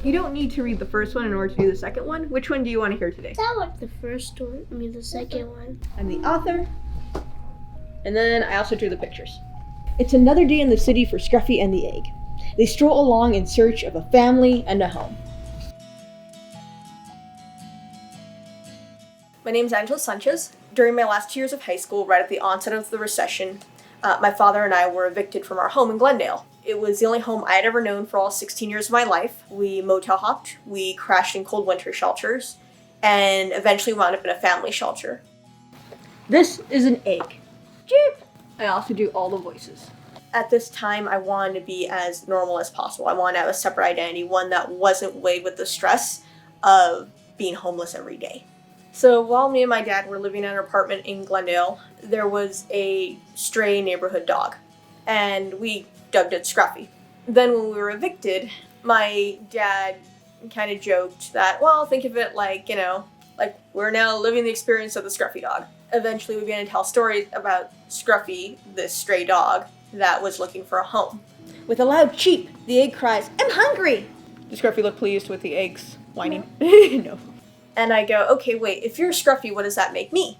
You don't need to read the first one in order to do the second one. Which one do you want to hear today? That one. The first one. The second one. I'm the author. And then I also drew the pictures. It's another day in the city for Scruffy and the egg. They stroll along in search of a family and a home. My name is Angela Sanchez. During my last 2 years of high school, right at the onset of the recession, my father and I were evicted from our home in Glendale. It was the only home I had ever known for all 16 years of my life. We motel hopped, we crashed in cold winter shelters, and eventually wound up in a family shelter. This is an egg. Jeep! I also do all the voices. At this time, I wanted to be as normal as possible. I wanted to have a separate identity, one that wasn't weighed with the stress of being homeless every day. So while me and my dad were living in an apartment in Glendale, there was a stray neighborhood dog, and we dubbed it Scruffy. Then when we were evicted, my dad kind of joked that, well, think of it like, like we're now living the experience of the Scruffy dog. Eventually we began to tell stories about Scruffy, this stray dog that was looking for a home. With a loud cheep, the egg cries, "I'm hungry!" Does Scruffy look pleased with the eggs whining? No. And I go, okay, wait, if you're Scruffy, what does that make me?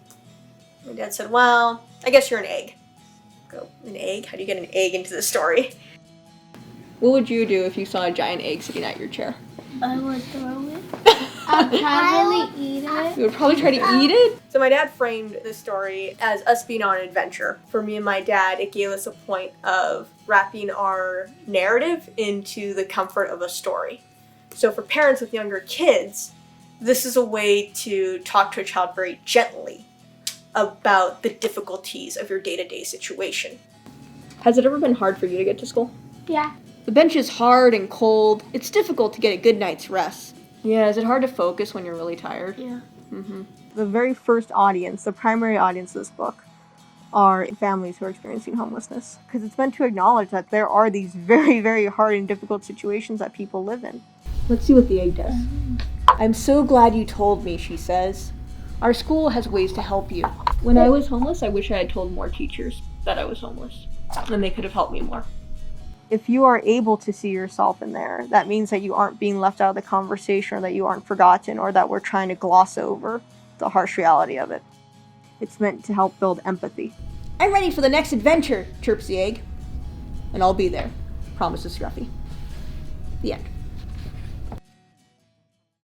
My dad said, well, I guess you're an egg. I go, an egg? How do you get an egg into the story? What would you do if you saw a giant egg sitting at your chair? I would throw it. I'd probably eat it. You would probably try to eat it? So my dad framed this story as us being on an adventure. For me and my dad, it gave us a point of wrapping our narrative into the comfort of a story. So for parents with younger kids, this is a way to talk to a child very gently about the difficulties of your day-to-day situation. Has it ever been hard for you to get to school? Yeah. The bench is hard and cold. It's difficult to get a good night's rest. Yeah, is it hard to focus when you're really tired? Yeah. Mm-hmm. The very first audience, the primary audience of this book, are families who are experiencing homelessness. Because it's meant to acknowledge that there are these very, very hard and difficult situations that people live in. Let's see what the egg does. I'm so glad you told me, she says. Our school has ways to help you. When I was homeless, I wish I had told more teachers that I was homeless. Then they could have helped me more. If you are able to see yourself in there, that means that you aren't being left out of the conversation, or that you aren't forgotten, or that we're trying to gloss over the harsh reality of it. It's meant to help build empathy. I'm ready for the next adventure, chirps the egg. And I'll be there, promises Scruffy. The end.